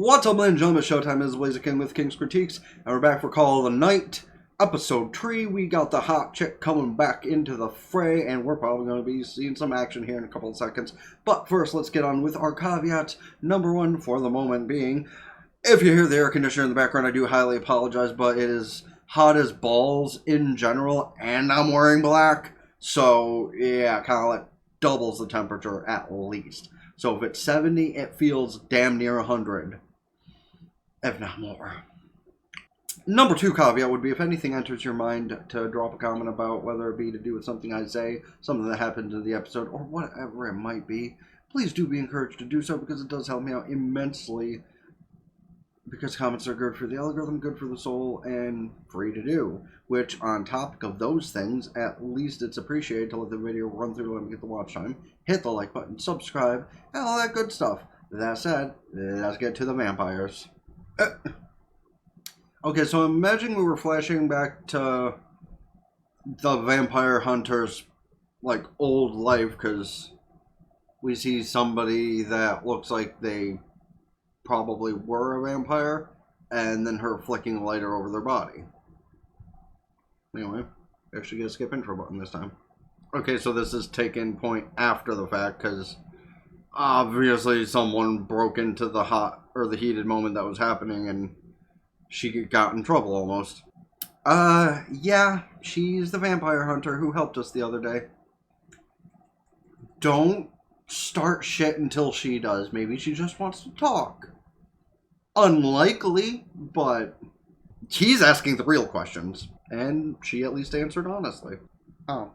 What's up, ladies and gentlemen? Showtime is Blazer King with King's Critiques, and we're back for Call of the Night, Episode 3. We got the hot chick coming back into the fray, and we're probably going to be seeing some action here in a couple of seconds. But first, let's get on with our caveats. Number one, for the moment being, if you hear the air conditioner in the background, I do highly apologize, but it is hot as balls in general, and I'm wearing black. So, yeah, kind of like doubles the temperature at least. So if it's 70, it feels damn near 100. If not more. Number two caveat would be if anything enters your mind to drop a comment about, whether it be to do with something I say, something that happened in the episode, or whatever it might be, please do be encouraged to do so because it does help me out immensely. Because comments are good for the algorithm, good for the soul, and free to do. Which, on topic of those things, at least it's appreciated to let the video run through, let me get the watch time, hit the like button, subscribe, and all that good stuff. That said, let's get to the vampires. Okay, so imagine we were flashing back to the vampire hunter's, like, old life, because we see somebody that looks like they probably were a vampire, and then her flicking a lighter over their body. Anyway, actually get a skip intro button this time. Okay, so this is taking point after the fact, because obviously someone broke into the heated moment that was happening, and she got in trouble almost. Yeah, she's the vampire hunter who helped us the other day. Don't start shit until she does. Maybe she just wants to talk. Unlikely, but he's asking the real questions. And she at least answered honestly. Oh.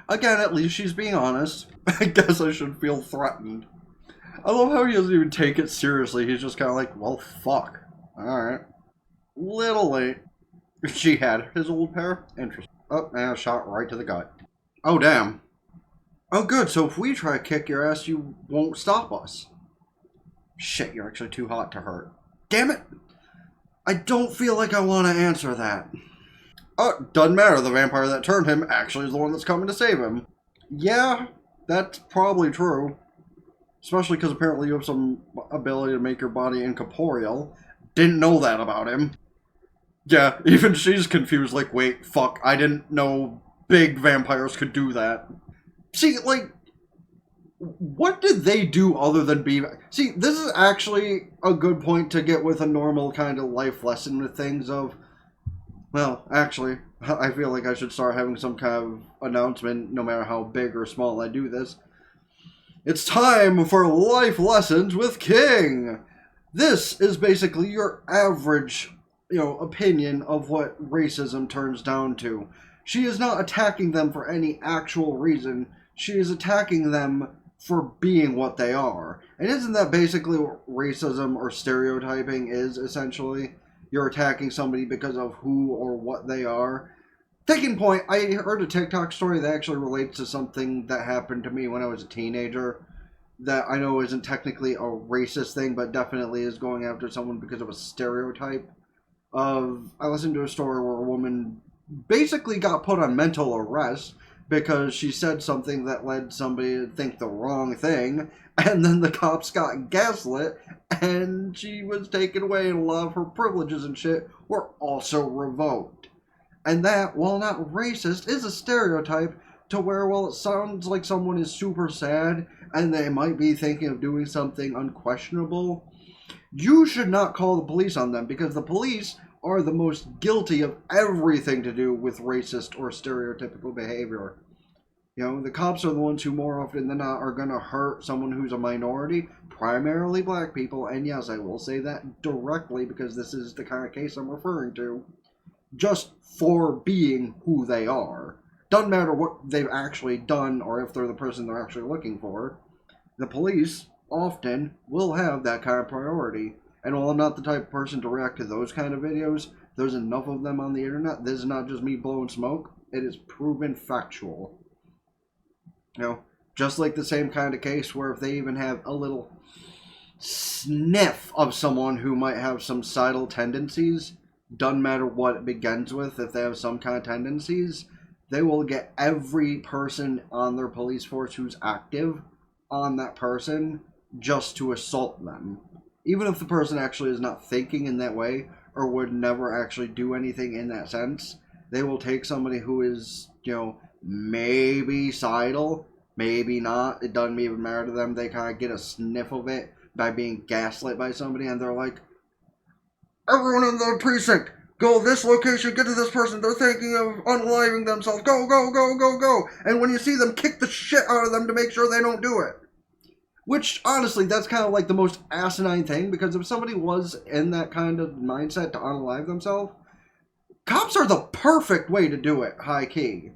Again, at least she's being honest. I guess I should feel threatened. I love how he doesn't even take it seriously. He's just kind of like, well, fuck. Alright. Little late. She had his old pair. Interesting. Oh, and a shot right to the gut. Oh, damn. Oh, good. So if we try to kick your ass, you won't stop us. Shit, you're actually too hot to hurt. Damn it! I don't feel like I want to answer that. Oh, doesn't matter. The vampire that turned him actually is the one that's coming to save him. Yeah, that's probably true. Especially because apparently you have some ability to make your body incorporeal. Didn't know that about him. Yeah, even she's confused, like, wait, fuck, I didn't know big vampires could do that. See, like, what did they do other than be... See, this is actually a good point to get with a normal kind of life lesson with things of... Well, actually, I feel like I should start having some kind of announcement, no matter how big or small I do this. It's time for Life Lessons with King! This is basically your average, opinion of what racism turns down to. She is not attacking them for any actual reason. She is attacking them for being what they are. And isn't that basically what racism or stereotyping is, essentially? You're attacking somebody because of who or what they are. Taking point, I heard a TikTok story that actually relates to something that happened to me when I was a teenager. That I know isn't technically a racist thing, but definitely is going after someone because of a stereotype. I listened to a story where a woman basically got put on mental arrest because she said something that led somebody to think the wrong thing, and then the cops got gaslit, and she was taken away, and a lot of her privileges and shit were also revoked. And that, while not racist, is a stereotype to where, well, it sounds like someone is super sad, and they might be thinking of doing something unquestionable, you should not call the police on them, because the police are the most guilty of everything to do with racist or stereotypical behavior. The cops are the ones who more often than not are going to hurt someone who's a minority, primarily black people, and yes, I will say that directly because this is the kind of case I'm referring to, just for being who they are. Doesn't matter what they've actually done or if they're the person they're actually looking for. The police often will have that kind of priority. And while I'm not the type of person to react to those kind of videos, there's enough of them on the internet. This is not just me blowing smoke. It is proven factual. Just like the same kind of case where if they even have a little sniff of someone who might have some suicidal tendencies, doesn't matter what it begins with, if they have some kind of tendencies, they will get every person on their police force who's active on that person just to assault them. even if the person actually is not thinking in that way or would never actually do anything in that sense, they will take somebody who is, maybe sidle, maybe not. It doesn't even matter to them. They kind of get a sniff of it by being gaslit by somebody, and they're like, everyone in the precinct, go this location, get to this person. They're thinking of unaliving themselves. Go, go, go, go, go. And when you see them, kick the shit out of them to make sure they don't do it. Which, honestly, that's kind of like the most asinine thing, because if somebody was in that kind of mindset to unalive themselves, cops are the perfect way to do it, high key.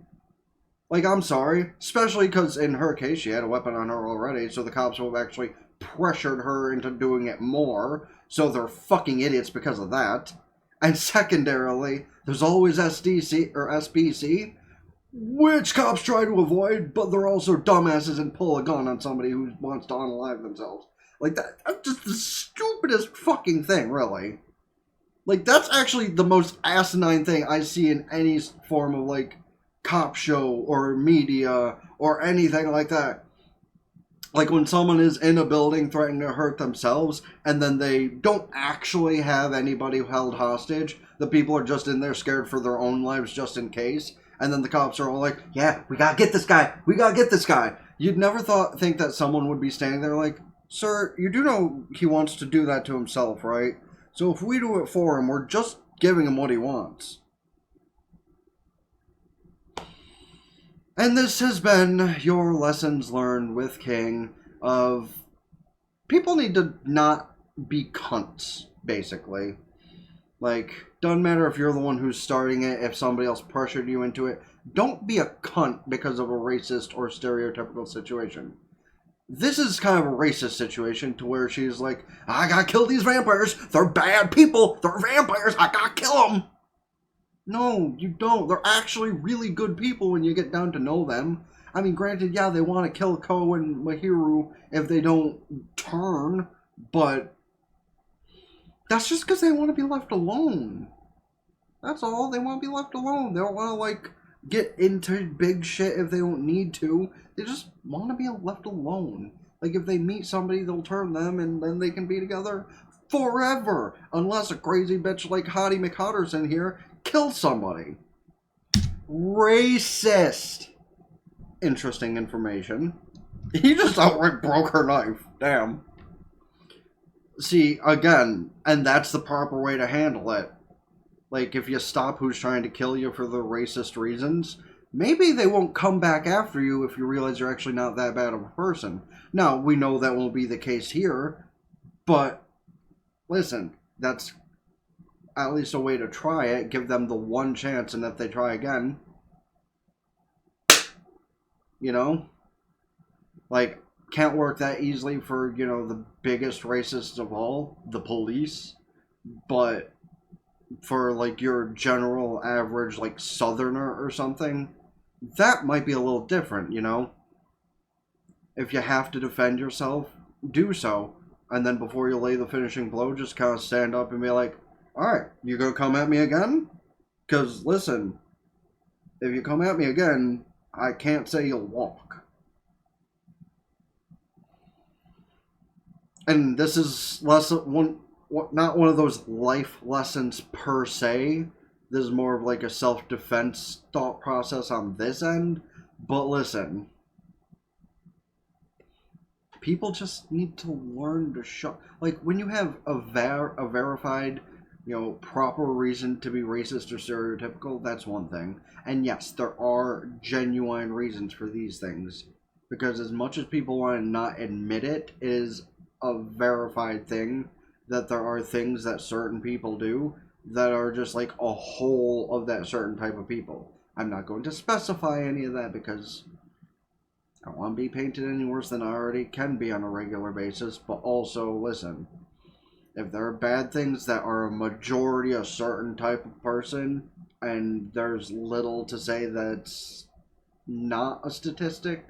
Like, I'm sorry, especially because in her case, she had a weapon on her already, so the cops would have actually pressured her into doing it more, so they're fucking idiots because of that. And secondarily, there's always SDC or SBC, which cops try to avoid, but they're also dumbasses and pull a gun on somebody who wants to unalive themselves. Like, that's just the stupidest fucking thing, really. Like, that's actually the most asinine thing I see in any form of, like, cop show or media or anything like that. Like, when someone is in a building threatening to hurt themselves, and then they don't actually have anybody held hostage, the people are just in there scared for their own lives just in case. And then the cops are all like, yeah, we gotta get this guy. We gotta get this guy. You'd never think that someone would be standing there like, sir, you do know he wants to do that to himself, right? So if we do it for him, we're just giving him what he wants. And this has been your lessons learned with King of people need to not be cunts, basically. Like, doesn't matter if you're the one who's starting it, if somebody else pressured you into it. Don't be a cunt because of a racist or stereotypical situation. This is kind of a racist situation to where she's like, I gotta kill these vampires. They're bad people. They're vampires. I gotta kill them. No, you don't. They're actually really good people when you get down to know them. I mean, granted, yeah, they want to kill Ko and Mahiru if they don't turn, but that's just because they want to be left alone. That's all. They want to be left alone. They don't want to, like, get into big shit if they don't need to. They just want to be left alone. Like, if they meet somebody, they'll turn them, and then they can be together forever. Unless a crazy bitch like Hottie McHotter's in here kills somebody. Racist. Interesting information. He just outright broke her knife. Damn. See, again, and that's the proper way to handle it. Like, if you stop who's trying to kill you for the racist reasons, maybe they won't come back after you if you realize you're actually not that bad of a person. Now, we know that won't be the case here, but listen, that's at least a way to try it. Give them the one chance, and if they try again, like, can't work that easily for, the biggest racists of all, the police, but for, like, your general average, like, southerner or something, that might be a little different, If you have to defend yourself, do so, and then before you lay the finishing blow, just kind of stand up and be like, alright, you gonna come at me again? Because, listen, if you come at me again, I can't say you'll walk. And this is not one of those life lessons per se. This is more of like a self-defense thought process on this end. But listen, people just need to learn to shut. Like, when you have a verified, proper reason to be racist or stereotypical, that's one thing. And yes, there are genuine reasons for these things. Because as much as people want to not admit it, it is a verified thing that there are things that certain people do that are just like a whole of that certain type of people. I'm not going to specify any of that because I don't want to be painted any worse than I already can be on a regular basis, but also, listen, if there are bad things that are a majority a certain type of person, and there's little to say that's not a statistic,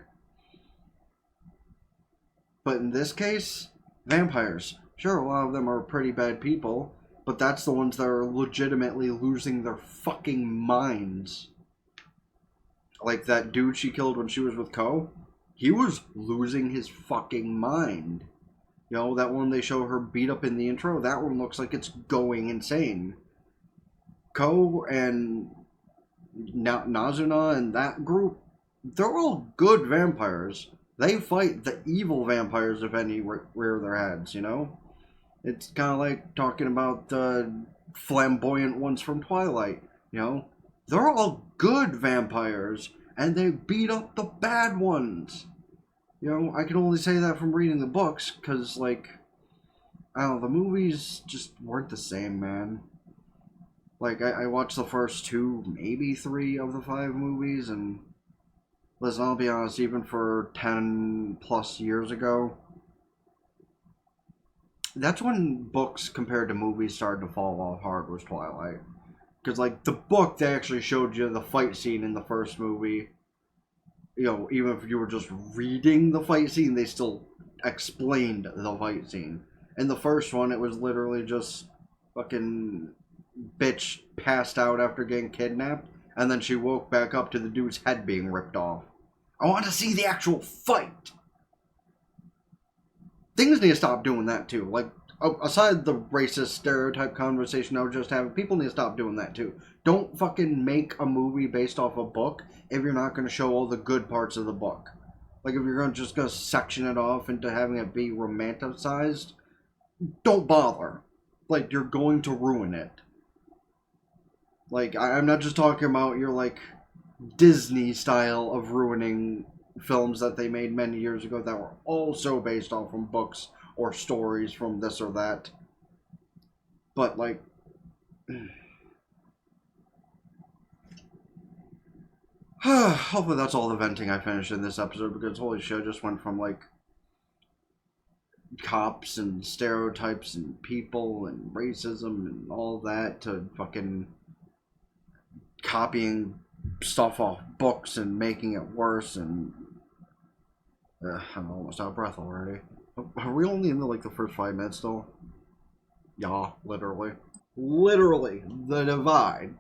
but in this case, vampires. Sure, a lot of them are pretty bad people, but that's the ones that are legitimately losing their fucking minds. Like that dude she killed when she was with Ko. He was losing his fucking mind. You know, that one they show her beat up in the intro, that one looks like it's going insane. Ko and Nazuna and that group, they're all good vampires. They fight the evil vampires if any rear their heads, you know? It's kind of like talking about the flamboyant ones from Twilight, you know? They're all good vampires, and they beat up the bad ones. You know, I can only say that from reading the books, because, like, I don't know, the movies just weren't the same, man. Like, I watched the first 2, maybe 3 of the 5 movies, and listen, I'll be honest, even for 10 plus years ago, that's when books compared to movies started to fall off hard, was Twilight. Because, like, the book, they actually showed you the fight scene in the first movie. You know, even if you were just reading the fight scene, they still explained the fight scene. In the first one, it was literally just fucking bitch passed out after getting kidnapped, and then she woke back up to the dude's head being ripped off. I want to see the actual fight! Things need to stop doing that too. Like, aside the racist stereotype conversation I was just having, people need to stop doing that too. Don't fucking make a movie based off a book if you're not going to show all the good parts of the book. Like, if you're just going to section it off into having it be romanticized, don't bother. Like, you're going to ruin it. Like, I'm not just talking about your, like, Disney style of ruining films that they made many years ago that were also based off from books or stories from this or that. But, like, hopefully that's all the venting I finished in this episode, because holy shit, I just went from, like, cops and stereotypes and people and racism and all that to fucking copying stuff off books and making it worse, and I'm almost out of breath already. Are we only in the first 5 minutes still? Yeah, literally. Literally, the divide.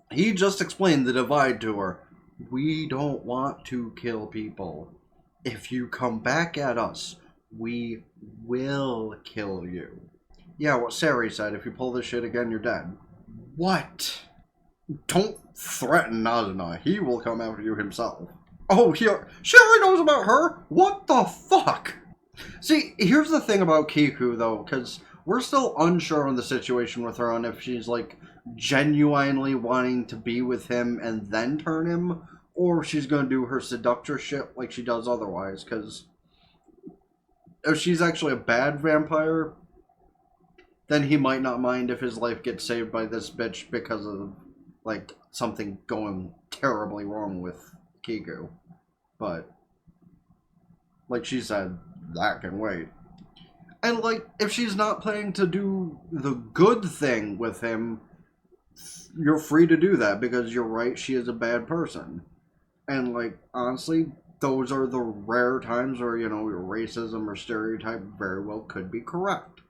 He just explained the divide to her. We don't want to kill people. If you come back at us, we will kill you. Yeah, what Seri said, if you pull this shit again, you're dead. What? Don't threaten Nazuna. He will come after you himself. Oh, here, Seri knows about her? What the fuck? See, here's the thing about Kiku, though, because we're still unsure on the situation with her, on if she's, like, genuinely wanting to be with him and then turn him, or if she's going to do her seductress shit like she does otherwise, because if she's actually a bad vampire, then he might not mind if his life gets saved by this bitch because of, like, something going terribly wrong with Kiku. But, like she said, that can wait. And, like, if she's not planning to do the good thing with him, you're free to do that, because you're right, she is a bad person. And, like, honestly, those are the rare times where, you know, your racism or stereotype very well could be correct.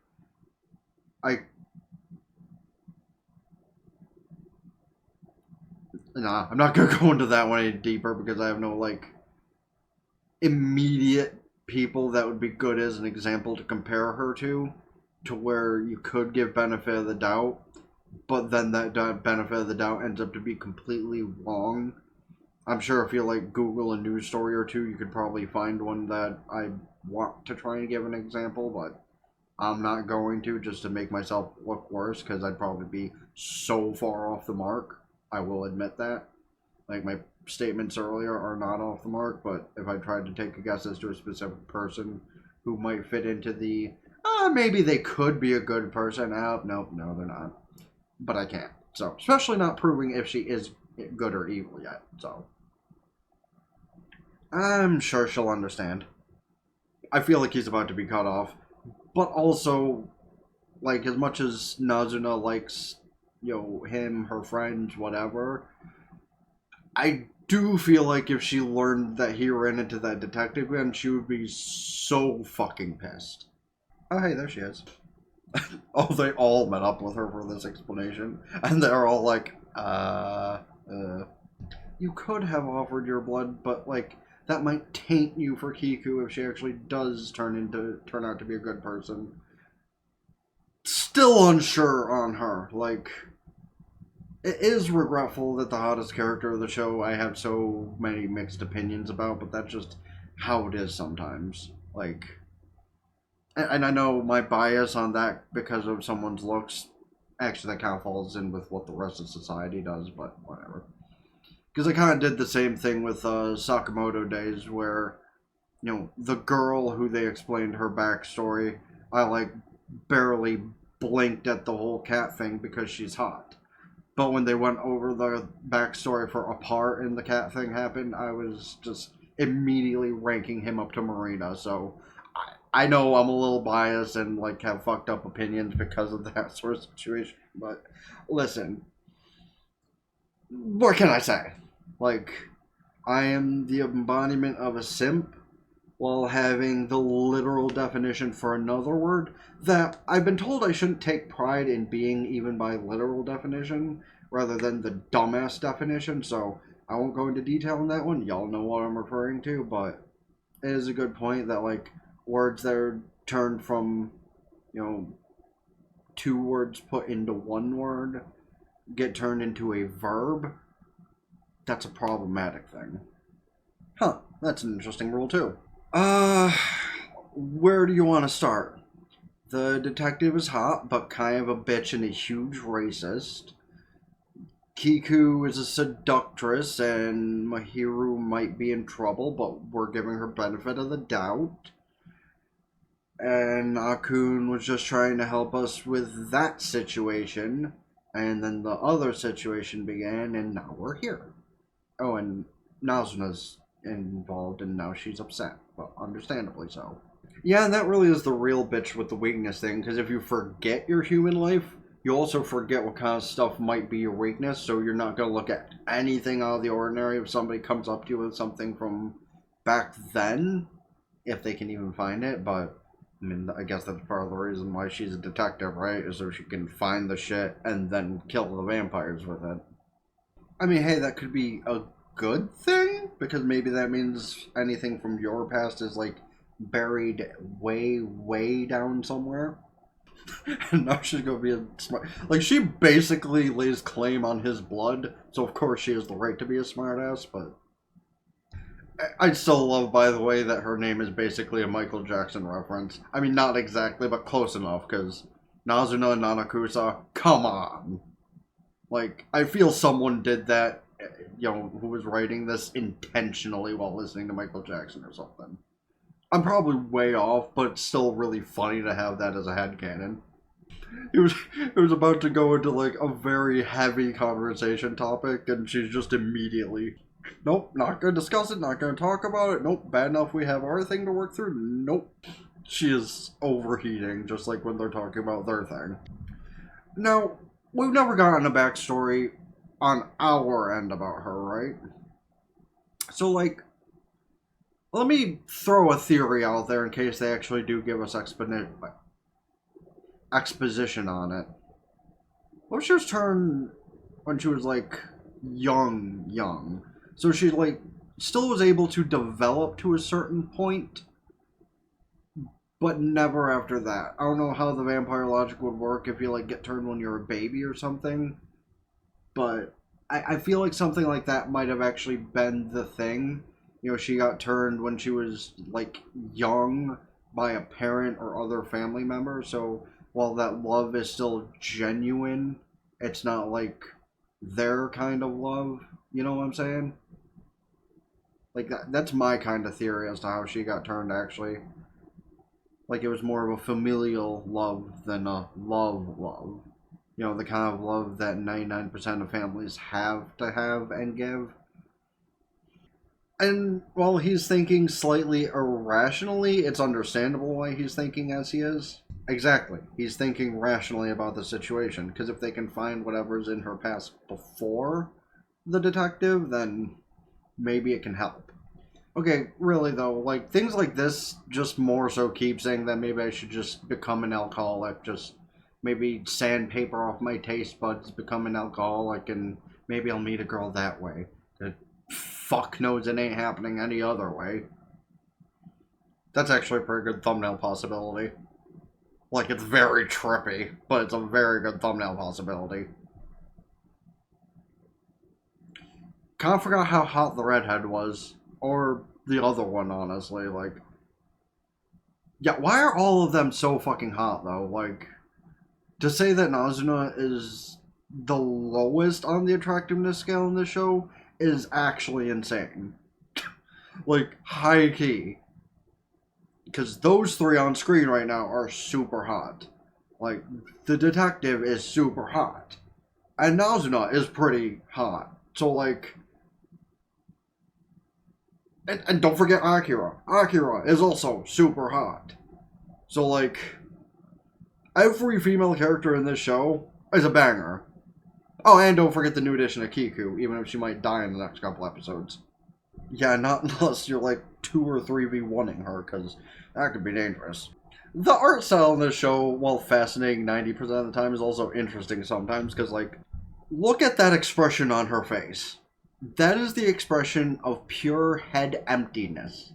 Nah, I'm not gonna go into that one any deeper, because I have no, like, immediate people that would be good as an example to compare her to where you could give benefit of the doubt, but then that benefit of the doubt ends up to be completely wrong. I'm sure if you, like, Google a news story or two, you could probably find one that I want to try and give an example, but I'm not going to, just to make myself look worse, because I'd probably be so far off the mark. I will admit that. Like, my statements earlier are not off the mark, but if I tried to take a guess as to a specific person who might fit into the, maybe they could be a good person, no, they're not. But I can't. So, especially not proving if she is good or evil yet, so. I'm sure she'll understand. I feel like he's about to be cut off. But also, like, as much as Nazuna likes, you know, him, her friends, whatever, I do feel like if she learned that he ran into that detective gun, she would be so fucking pissed. Oh, hey, there she is. Oh, they all met up with her for this explanation. And they're all like, you could have offered your blood, but, like, that might taint you for Kiku if she actually does turn out to be a good person. Still unsure on her. Like, it is regretful that the hottest character of the show I have so many mixed opinions about, but that's just how it is sometimes. Like, and I know my bias on that because of someone's looks, actually that kind of falls in with what the rest of society does, but whatever. Because I kind of did the same thing with Sakamoto Days, where, you know, the girl who they explained her backstory, I, like, barely blinked at the whole cat thing because she's hot. But when they went over the backstory for a part and the cat thing happened, I was just immediately ranking him up to Marina. So I know I'm a little biased and like have fucked up opinions because of that sort of situation. But listen, what can I say? Like, I am the embodiment of a simp while having the literal definition for another word that I've been told I shouldn't take pride in being even by literal definition rather than the dumbass definition, so I won't go into detail on that one. Y'all know what I'm referring to, but it is a good point that, like, words that are turned from, you know, two words put into one word get turned into a verb. That's a problematic thing. Huh, that's an interesting rule too. Where do you want to start? The detective is hot, but kind of a bitch and a huge racist. Kiku is a seductress, and Mahiru might be in trouble, but we're giving her benefit of the doubt. And Akkun was just trying to help us with that situation, and then the other situation began, and now we're here. Oh, and Nazuna's involved, and now she's upset, but understandably so. Yeah, and that really is the real bitch with the weakness thing, because if you forget your human life, you also forget what kind of stuff might be your weakness, so you're not going to look at anything out of the ordinary if somebody comes up to you with something from back then, if they can even find it, but, I mean, I guess that's part of the reason why she's a detective, right, is so she can find the shit and then kill the vampires with it. I mean, hey, that could be a good thing, because maybe that means anything from your past is, like, buried way, way down somewhere. And now she's gonna be a smart... Like, she basically lays claim on his blood, so of course she has the right to be a smartass, but... I still love, by the way, that her name is basically a Michael Jackson reference. I mean, not exactly, but close enough, because Nazuna and Nanakusa, come on! Like, I feel someone did that, you know, who was writing this intentionally while listening to Michael Jackson or something. I'm probably way off, but it's still really funny to have that as a headcanon. It was about to go into, like, a very heavy conversation topic, and she's just immediately, nope, not gonna discuss it, not gonna talk about it, nope, bad enough we have our thing to work through, nope. She is overheating, just like when they're talking about their thing. Now, we've never gotten a backstory on our end about her, right? So, like, let me throw a theory out there in case they actually do give us exposition on it. What if she was turned when she was, like, young? So she, like, still was able to develop to a certain point, but never after that. I don't know how the vampire logic would work if you, like, get turned when you're a baby or something, but I feel like something like that might have actually been the thing. You know, she got turned when she was, like, young by a parent or other family member. So while that love is still genuine, it's not, like, their kind of love. You know what I'm saying? Like, that's my kind of theory as to how she got turned, actually. Like, it was more of a familial love than a love. You know, the kind of love that 99% of families have to have and give. And while he's thinking slightly irrationally, it's understandable why he's thinking as he is. Exactly. He's thinking rationally about the situation, because if they can find whatever's in her past before the detective, then maybe it can help. Okay, really though, like, things like this just more so keep saying that maybe I should just become an alcoholic, just maybe sandpaper off my taste buds, become an alcoholic, and maybe I'll meet a girl that way. fuck knows it ain't happening any other way. That's actually a pretty good thumbnail possibility. Like, it's very trippy, but it's a very good thumbnail possibility. Kind of forgot how hot the redhead was. Or the other one, honestly. Like, yeah, why are all of them so fucking hot, though? Like, to say that Nazuna is the lowest on the attractiveness scale in this show is actually insane. Like, high key. Because those three on screen right now are super hot. Like, the detective is super hot. And Nazuna is pretty hot. So, like... And don't forget Akira. Akira is also super hot. So, like... Every female character in this show is a banger. Oh, and don't forget the new addition of Kiku, even if she might die in the next couple episodes. Yeah, not unless you're like 2 or 3v1ing her, because that could be dangerous. The art style in this show, while fascinating 90% of the time, is also interesting sometimes, because, like, look at that expression on her face. That is the expression of pure head emptiness.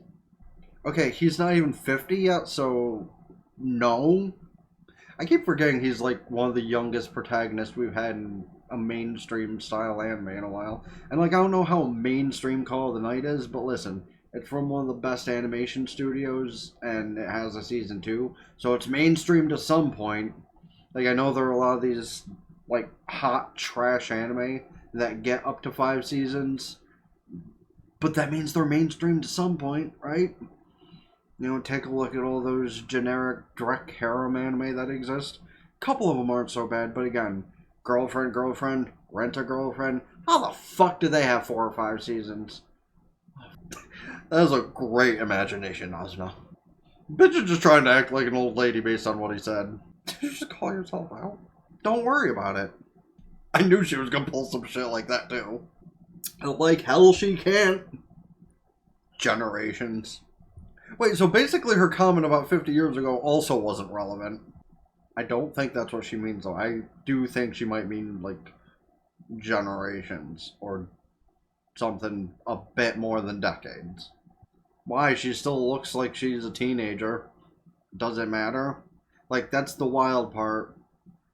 Okay, he's not even 50 yet, so no. I keep forgetting he's, like, one of the youngest protagonists we've had in a mainstream style anime in a while. And, like, I don't know how mainstream Call of the Night is, but listen, it's from one of the best animation studios, and it has a season 2, so it's mainstream to some point. Like, I know there are a lot of these, like, hot trash anime that get up to 5 seasons, but that means they're mainstream to some point, right? You know, take a look at all those generic direct harem anime that exist. A couple of them aren't so bad, but again, girlfriend, rent a girlfriend. How the fuck do they have 4 or 5 seasons? That is a great imagination, Nazuna. Bitch is just trying to act like an old lady based on what he said. Did you just call yourself out? Don't worry about it. I knew she was gonna pull some shit like that too. Like hell she can't. Generations. Wait, so basically her comment about 50 years ago also wasn't relevant. I don't think that's what she means, though. I do think she might mean, like, generations, or something a bit more than decades. Why? She still looks like she's a teenager. Does it matter? Like, that's the wild part.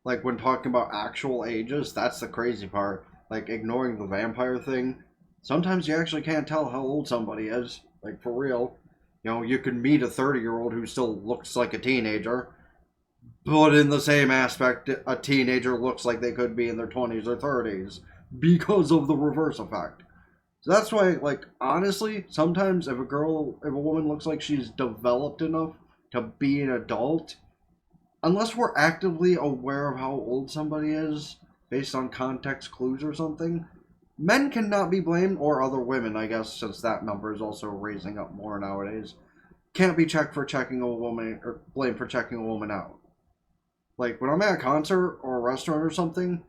Like, when talking about actual ages, that's the crazy part. Like, ignoring the vampire thing, sometimes you actually can't tell how old somebody is. Like, for real. You know, you can meet a 30-year-old who still looks like a teenager, but in the same aspect, a teenager looks like they could be in their 20s or 30s because of the reverse effect. So that's why, like, honestly, sometimes if a woman looks like she's developed enough to be an adult, unless we're actively aware of how old somebody is based on context clues or something, men cannot be blamed, or other women, I guess, since that number is also raising up more nowadays, can't be checked for checking a woman, or blamed for checking a woman out. Like, when I'm at a concert or a restaurant or something,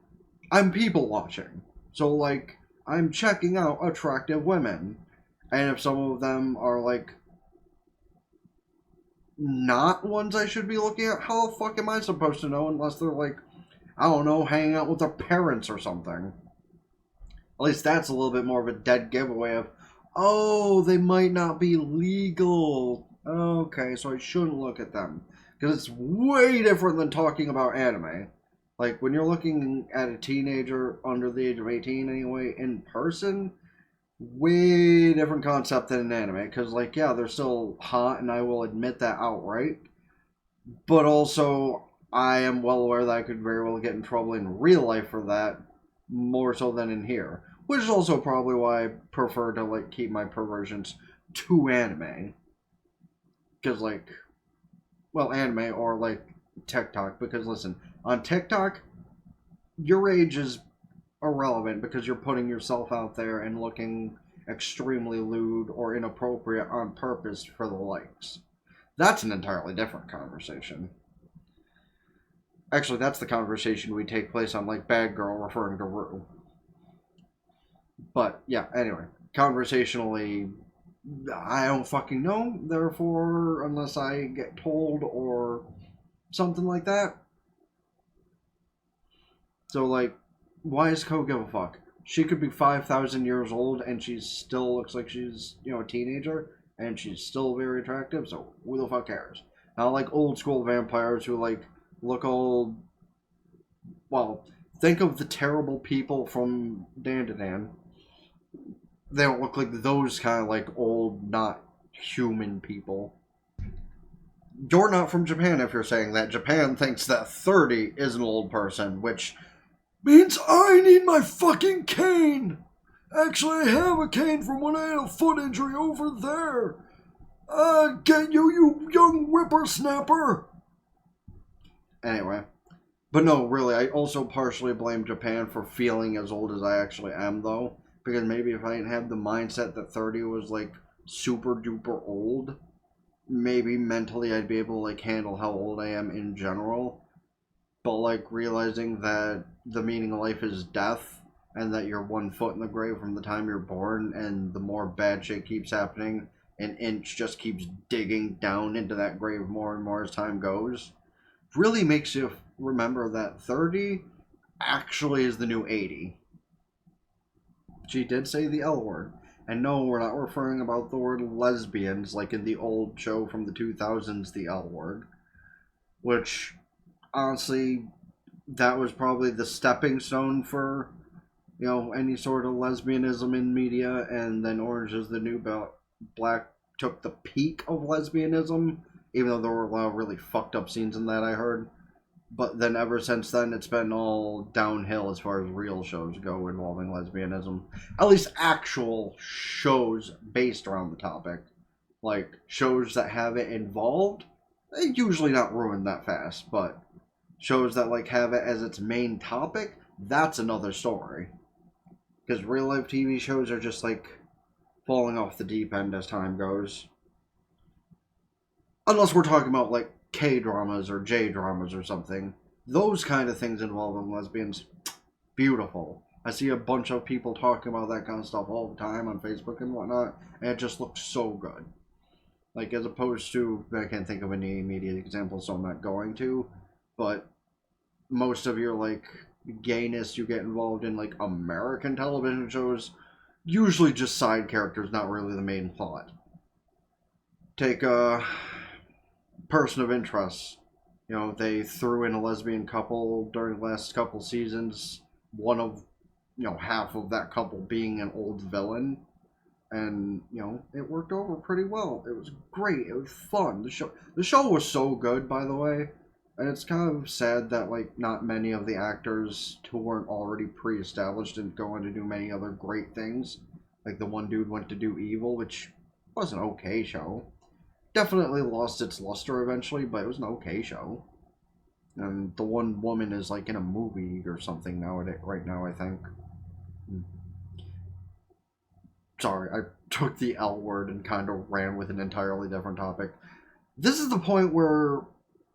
I'm people watching. So, like, I'm checking out attractive women. And if some of them are, like, not ones I should be looking at, how the fuck am I supposed to know unless they're, like, I don't know, hanging out with their parents or something? At least that's a little bit more of a dead giveaway of, oh, they might not be legal. Okay, so I shouldn't look at them. Because it's way different than talking about anime. Like, when you're looking at a teenager under the age of 18 anyway, in person, way different concept than an anime. Because, like, yeah, they're still hot, and I will admit that outright. But also, I am well aware that I could very well get in trouble in real life for that, more so than in here. Which is also probably why I prefer to, like, keep my perversions to anime. Because, like, well, anime or, like, TikTok. Because, listen, on TikTok, your age is irrelevant because you're putting yourself out there and looking extremely lewd or inappropriate on purpose for the likes. That's an entirely different conversation. Actually, that's the conversation we take place on, like, Bad Girl referring to Rue. But, yeah, anyway. Conversationally, I don't fucking know. Therefore, unless I get told or something like that. So, like, why does Ko give a fuck? She could be 5,000 years old and she still looks like she's, a teenager, and she's still very attractive, so who the fuck cares? Not like old school vampires who, like, look old. Well, think of the terrible people from Dan to Dan. They don't look like those kind of, like, old, not human people. You're not from Japan if you're saying that. Japan thinks that 30 is an old person, which means I need my fucking cane! Actually, I have a cane from when I had a foot injury over there. Get you, you young whippersnapper! Anyway. But no, really, I also partially blame Japan for feeling as old as I actually am, though. Because maybe if I didn't have the mindset that 30 was, like, super duper old, maybe mentally I'd be able to, like, handle how old I am in general. But, like, realizing that the meaning of life is death, and that you're 1 foot in the grave from the time you're born, and the more bad shit keeps happening, an inch just keeps digging down into that grave more and more as time goes, really makes you remember that 30 actually is the new 80. She did say the L word. And no, we're not referring about the word lesbians like in the old show from the 2000s, the L word. Which, honestly, that was probably the stepping stone for, any sort of lesbianism in media. And then Orange is the New Black took the peak of lesbianism, even though there were a lot of really fucked up scenes in that, I heard. But then ever since then, it's been all downhill as far as real shows go involving lesbianism. At least actual shows based around the topic. Like, shows that have it involved, they usually not ruined that fast. But shows that, like, have it as its main topic, that's another story. Because real life TV shows are just, like, falling off the deep end as time goes. Unless we're talking about, like, K-dramas or J-dramas or something. Those kind of things involving lesbians, beautiful. I see a bunch of people talking about that kind of stuff all the time on Facebook and whatnot, and it just looks so good. Like, as opposed to, I can't think of any immediate examples, so I'm not going to, but most of your, like, gayness you get involved in, like, American television shows, usually just side characters, not really the main plot. Take, Person of Interest. They threw in a lesbian couple during the last couple seasons. One of, half of that couple being an old villain. And, it worked over pretty well. It was great. It was fun. The show was so good, by the way. And it's kind of sad that, like, not many of the actors who weren't already pre-established didn't go on to do many other great things. Like, the one dude went to do Evil, which was an okay show. Definitely lost its luster eventually, but it was an okay show. And the one woman is like in a movie or something right now, I think. Sorry, I took the L word and kind of ran with an entirely different topic. This is the point where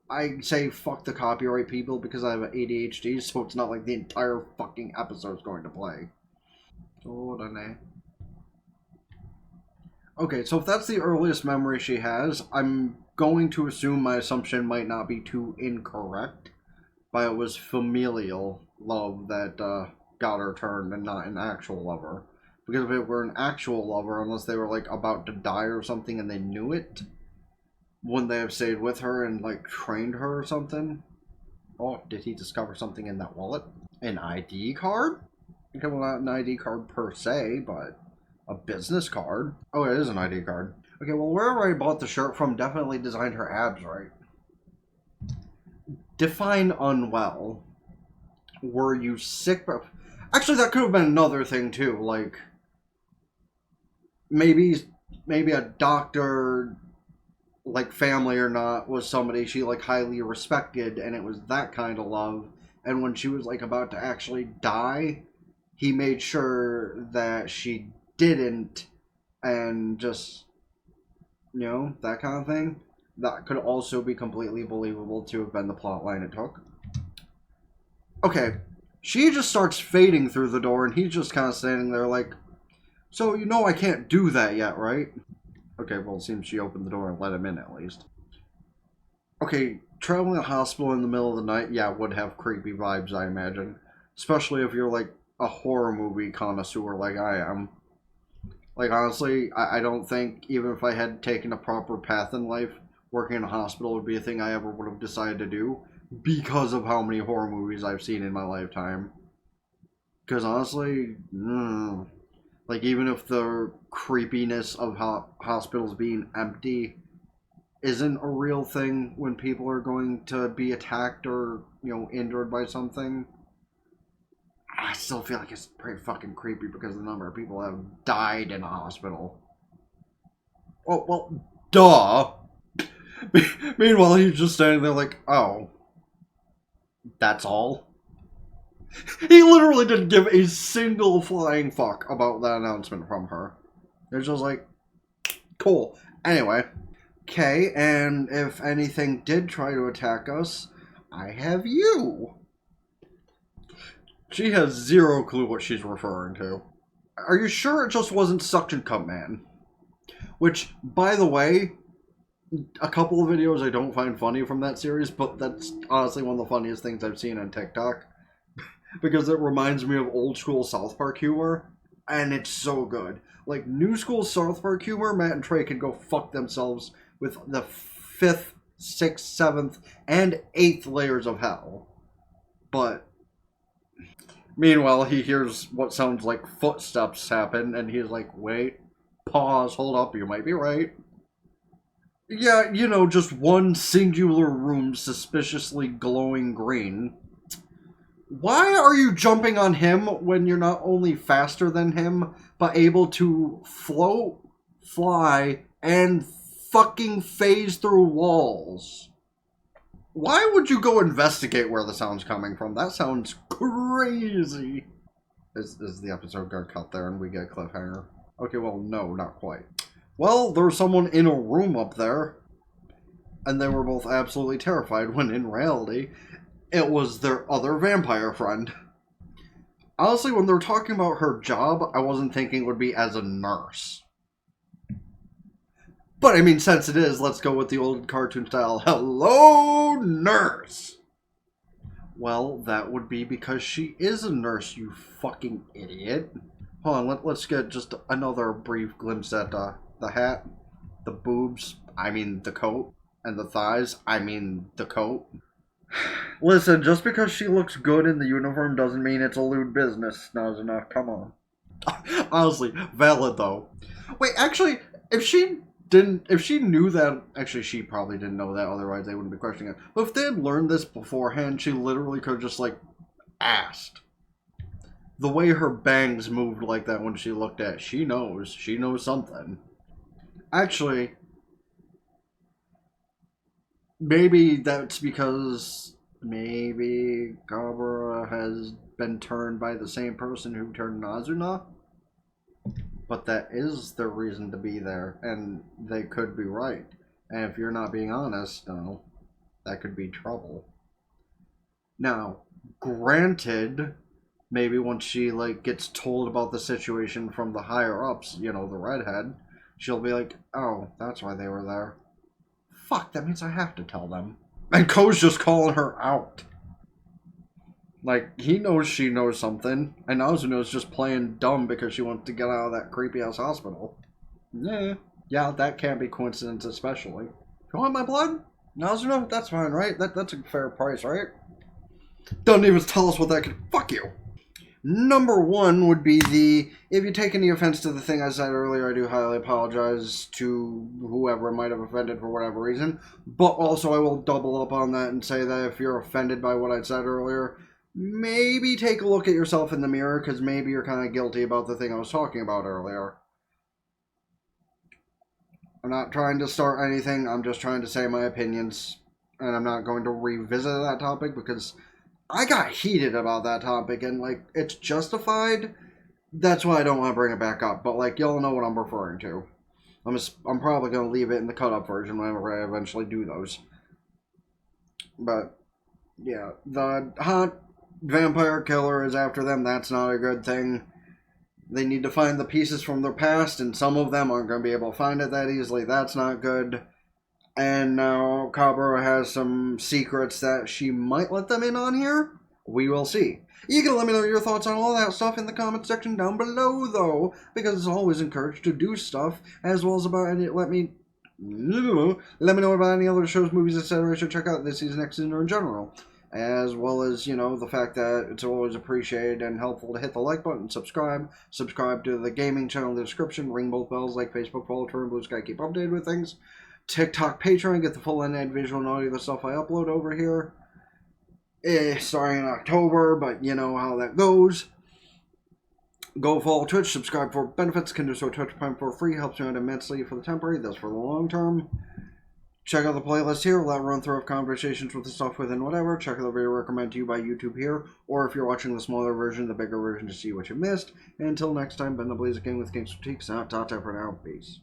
I say fuck the copyright people because I have ADHD, so it's not like the entire fucking episode's going to play. Okay, so if that's the earliest memory she has, I'm going to assume my assumption might not be too incorrect, but it was familial love that got her turned and not an actual lover. Because if it were an actual lover, unless they were, like, about to die or something and they knew it, wouldn't they have stayed with her and, like, trained her or something? Oh, did he discover something in that wallet? An ID card? Okay, well, not an ID card per se, but a business card. Oh, it is an ID card. Okay, well, wherever I bought the shirt from definitely designed her abs right. Define unwell. Were you sick? Actually, that could have been another thing, too. Like, maybe a doctor, like, family or not, was somebody she, like, highly respected, and it was that kind of love. And when she was, like, about to actually die, he made sure that she didn't, and just, that kind of thing. That could also be completely believable to have been the plot line it took. Okay, she just starts fading through the door, and he's just kind of standing there like, so I can't do that yet, right? Okay, well, it seems she opened the door and let him in at least. Okay, traveling to a hospital in the middle of the night, yeah, would have creepy vibes, I imagine. Especially if you're, like, a horror movie connoisseur like I am. Like, honestly, I don't think, even if I had taken a proper path in life, working in a hospital would be a thing I ever would have decided to do because of how many horror movies I've seen in my lifetime. Because honestly, like, even if the creepiness of hospitals being empty isn't a real thing when people are going to be attacked or, injured by something, I still feel like it's pretty fucking creepy because of the number of people that have died in a hospital. Oh, well, duh. Meanwhile, he's just standing there like, oh, that's all? He literally didn't give a single flying fuck about that announcement from her. It's just like, cool. Anyway, okay, and if anything did try to attack us, I have you. She has zero clue what she's referring to. Are you sure it just wasn't Suction Cup Man? Which, by the way, a couple of videos I don't find funny from that series, but that's honestly one of the funniest things I've seen on TikTok. Because it reminds me of old school South Park humor, and it's so good. Like, new school South Park humor, Matt and Trey can go fuck themselves with the 5th, 6th, 7th, and 8th layers of hell. But meanwhile, he hears what sounds like footsteps happen, and he's like, wait, pause, hold up, you might be right. Yeah, just one singular room suspiciously glowing green. Why are you jumping on him when you're not only faster than him, but able to float, fly, and fucking phase through walls? Why would you go investigate where the sound's coming from? That sounds crazy. Is the episode got cut there and we get a cliffhanger? Okay, well, no, not quite. Well, there's someone in a room up there, and they were both absolutely terrified when in reality, it was their other vampire friend. Honestly, when they were talking about her job, I wasn't thinking it would be as a nurse. But I mean, since it is, let's go with the old cartoon style. Hello, nurse! Well, that would be because she is a nurse, you fucking idiot. Hold on, let's get just another brief glimpse at the hat, the boobs, I mean the coat, and the thighs, I mean the coat. Listen, just because she looks good in the uniform doesn't mean it's a lewd business, Nazuna. Come on. Honestly, valid though. Wait, actually, if she knew that, actually she probably didn't know that, otherwise they wouldn't be questioning it. But if they had learned this beforehand, she literally could have just, asked. The way her bangs moved like that when she looked at it, she knows something. Actually, maybe that's because maybe Kabura has been turned by the same person who turned Nazuna. But that is their reason to be there, and they could be right. And if you're not being honest, no, that could be trouble. Now, granted, maybe once she gets told about the situation from the higher ups, the redhead, she'll be like, oh, that's why they were there. Fuck, that means I have to tell them. And Ko's just calling her out. He knows she knows something, and Nazuna's just playing dumb because she wants to get out of that creepy-ass hospital. Yeah, that can't be coincidence especially. You want my blood? Nazuna? That's fine, right? That's a fair price, right? Don't even tell us what that could... Fuck you! Number one would be if you take any offense to the thing I said earlier, I do highly apologize to whoever might have offended for whatever reason. But also I will double up on that and say that if you're offended by what I said earlier, maybe take a look at yourself in the mirror, because maybe you're kind of guilty about the thing I was talking about earlier. I'm not trying to start anything, I'm just trying to say my opinions, and I'm not going to revisit that topic, because I got heated about that topic, and, it's justified. That's why I don't want to bring it back up, but, y'all know what I'm referring to. I'm probably going to leave it in the cut-up version whenever I eventually do those. But, yeah, the hot vampire killer is after them. That's not a good thing. They need to find the pieces from their past, and some of them aren't going to be able to find it that easily. That's not good. And now Kabura has some secrets that she might let them in on here, We will see. You can let me know your thoughts on all that stuff in the comment section down below, though, because it's always encouraged to do stuff, as well as about any. Let me know about any other shows, movies, etc. I should check out this season, next season, or in general. As well as, the fact that it's always appreciated and helpful to hit the like button, subscribe to the gaming channel in the description, ring both bells like Facebook, follow Twitter, and Blue Sky, keep updated with things. TikTok, Patreon, get the full unedited visual and audio of the stuff I upload over here. Starting in October, but you know how that goes. Go follow Twitch, subscribe for benefits, can do so Twitch Prime for free, helps me out immensely for the temporary, that's for the long term. Check out the playlist here, we'll have a run through of conversations with the stuff within whatever. Check out the video recommended to you by YouTube here, or if you're watching the smaller version, the bigger version to see what you missed. And until next time, been the Blaze King with King's Critiques, out, ta for now, peace.